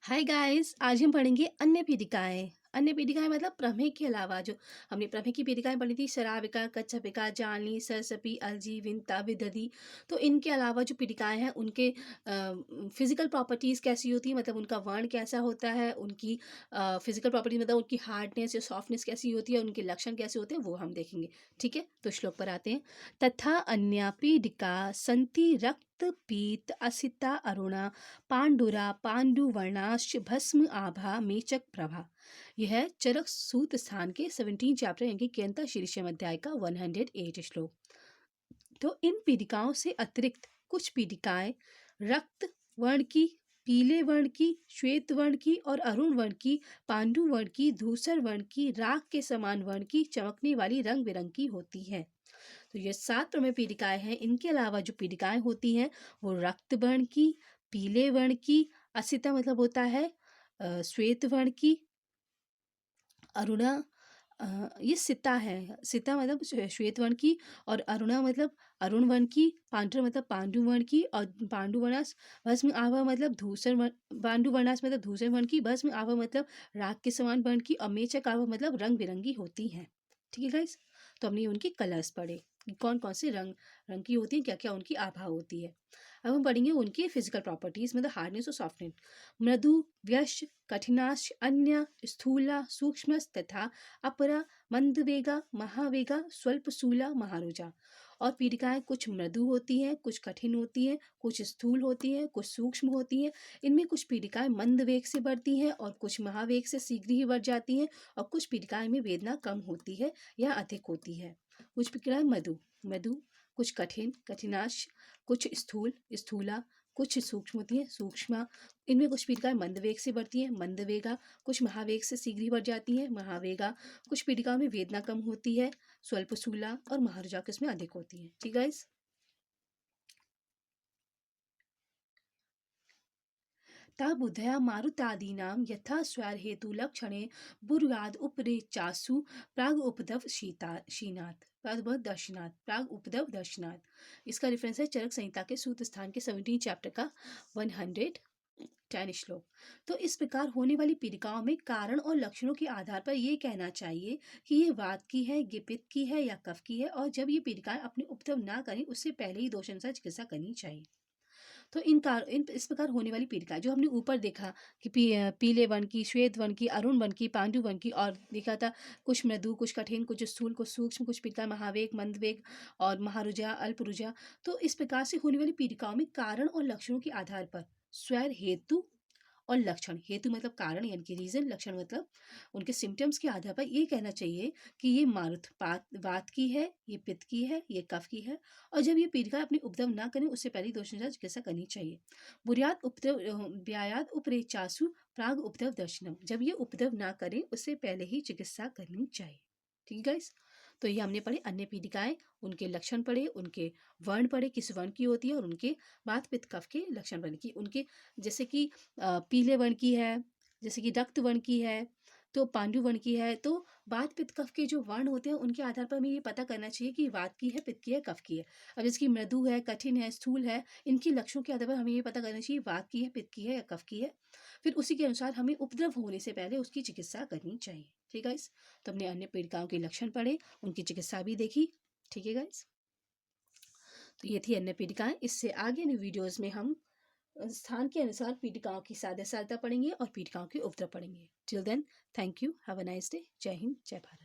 Hi guys, आज हम पढ़ेंगे अन्य पीठिकाएँ। अन्य पीठिकाएँ मतलब प्रमेय के अलावा जो हमने प्रमेय की पीठिकाएँ पढ़ी थी शराविका, कच्छपिका, जानी, सरसपी, अलजी, विंता, विदधि। तो इनके अलावा जो पीठिकाएँ हैं उनके फिज़िकल प्रॉपर्टीज़ कैसी होती है, मतलब उनका वर्ण कैसा होता है, उनकी फिज़िकल प्रॉपर्टीज़ मतलब उनकी हार्डनेस या सॉफ्टनेस कैसी होती है, उनके लक्षण कैसे होते हैं वो हम देखेंगे। ठीक है? तो श्लोक पर आते हैं। तथा अन्या पीठिका सन्ति रक्त पीत असिता अरुणा पांडुरा पांडुवर्णाश्च भस्म आभा मेचक प्रभा। यह है चरक सूत स्थान के 17 चैप्टर यानी कि केंता शीर्षम अध्याय का 108 श्लोक। तो इन पीठिकाओं से अतिरिक्त कुछ पीठिकाएं रक्त वर्ण की, पीले वर्ण की, श्वेत वर्ण की और अरुण वर्ण की, पांडु वर्ण की, धूसर वर्ण की, राख के समान वर्ण की, चमकने वाली रंग बिरंगी होती है। तो ये 7 प्रमेय पीठिकाएं हैं। इनके अलावा जो पीठिकाएं होती हैं वो रक्त वर्ण की, पीले वर्ण की, असिता मतलब होता है श्वेत वर्ण की, अरुणा ये सिता है। सिता मतलब श्वेत वर्ण की और अरुणा मतलब अरुण वर्ण की, पांडुरा मतलब पांडु वर्ण की और पांडुवर्णास भस्म आभा मतलब धूसर वर्ण, पांडुवर्णास मतलब धूसर वर्ण की, भस्म आभा मतलब राख के समान वर्ण की और मेचक आभा मतलब रंग बिरंगी होती हैं। ठीक है गाइस, तो हमने उनकी कलर्स पढ़े कि कौन कौन से रंग रंग की होती है, क्या क्या उनकी आभा होती है। अब हम पढ़ेंगे उनकी फिजिकल प्रॉपर्टीज मतलब हार्डनेस और सॉफ्टनेस। मृदु, व्यश, कठिनाश, अन्य, स्थूला, सूक्ष्म तथा अपरा, मंदवेगा, महावेगा, स्वल्पशूला, महारुजा। और पीठिकाएं कुछ मृदु होती हैं, कुछ कठिन होती हैं, कुछ स्थूल होती हैं, कुछ सूक्ष्म होती हैं। इनमें कुछ पीठिकाएं मंद वेग से बढ़ती हैं और कुछ महावेग से शीघ्र ही बढ़ जाती हैं। और कुछ पीठिकाएं में वेदना कम होती है या अधिक होती है। कुछ पीठिकाएं मृदु मृदु, कुछ कठिन कठिनाश, कुछ स्थूल स्थूला, कुछ सूक्ष्म होती है सूक्ष्म। इनमें कुछ पीठिकाएं मंद वेग से बढ़ती हैं मंदवेगा, कुछ महावेग से शीघ्र ही बढ़ जाती हैं महावेगा। कुछ पीठिकाओं में वेदना कम होती है स्वल्पशूला और महारुजा किसमें अधिक होती है। ठीक है गाइस। ता बुद्धया मारुतादीनां यथा स्वर हेतु लक्षणे बुर्याद उपरेचासु प्राग उपदव शीनाथ प्राग दर्शनाथ प्राग उपदव दर्शनाथ। इसका रेफरेंस है चरक संहिता के सूत स्थान के 17 चैप्टर का 110 श्लोक। तो इस प्रकार होने वाली पीड़िकाओं में कारण और लक्षणों के आधार पर ये कहना चाहिए कि ये वात की है, ये पित्त की है या कफ की है। और जब ये पीड़िकाएं अपने उपद्रव ना करें उससे पहले ही दोषानुसार चिकित्सा करनी चाहिए। तो इन इस प्रकार होने वाली पीड़िका जो हमने ऊपर देखा कि पीले वर्ण की, श्वेत वर्ण की, अरुण वर्ण की, पांडु वर्ण की, और देखा था कुछ मृदु, कुछ कठिन, कुछ स्थूल, कुछ सूक्ष्म, कुछ पीड़िका महावेग, मंदवेग और महारुजा, अल्परुजा। तो इस प्रकार से होने वाली पीड़िकाओं में कारण और लक्षणों के आधार पर स्वर हेतु और लक्षण, हेतु मतलब कारण यानी कि रीजन, लक्षण मतलब उनके सिम्टम्स के आधार पर ये कहना चाहिए कि ये मारुत वात की है, ये पित्त की है, ये कफ की है। और जब ये पीड़िका अपने उपद्रव ना करें उससे पहले दोषानुसार चिकित्सा करनी चाहिए। बुरियात उपद्रव व्यायात उपरेचासु प्राग उपद्रव दर्शनम, जब ये उपद्रव ना करें उससे पहले ही चिकित्सा करनी चाहिए। ठीक है गाइस। तो ये हमने पढ़े अन्य पीड़िकाएं, उनके लक्षण पढ़े, उनके वर्ण पढ़े किस वर्ण की होती है और उनके वात पित्त कफ के लक्षण पढ़े कि उनके जैसे कि पीले वर्ण की है, जैसे कि रक्त वर्ण की है, तो पांडु वर्ण की है। तो वात पित्त कफ के जो वर्ण होते हैं उनके आधार पर हमें ये पता करना चाहिए कि वात की है, पित्त की है, कफ की है। अब जिसकी मृदु है, कठिन है, स्थूल है, इनके लक्षणों के आधार पर हमें ये पता करना चाहिए वात की है, पित्त की है या कफ की है। फिर उसी के अनुसार हमें उपद्रव होने से पहले उसकी चिकित्सा करनी चाहिए। ठीक है गाइस। तो हमने अन्य पीड़िकाओं के लक्षण पढ़े, उनकी चिकित्सा भी देखी। ठीक है गाइस। तो ये थी अन्य पीड़िकाएं। इससे आगे ने वीडियोज में हम स्थान के अनुसार पीठिकाओं की साध्य साधता पढ़ेंगे और पीठिकाओं के उपद्रव पढ़ेंगे। Till then, thank you, have a nice day. जय हिंद, जय भारत।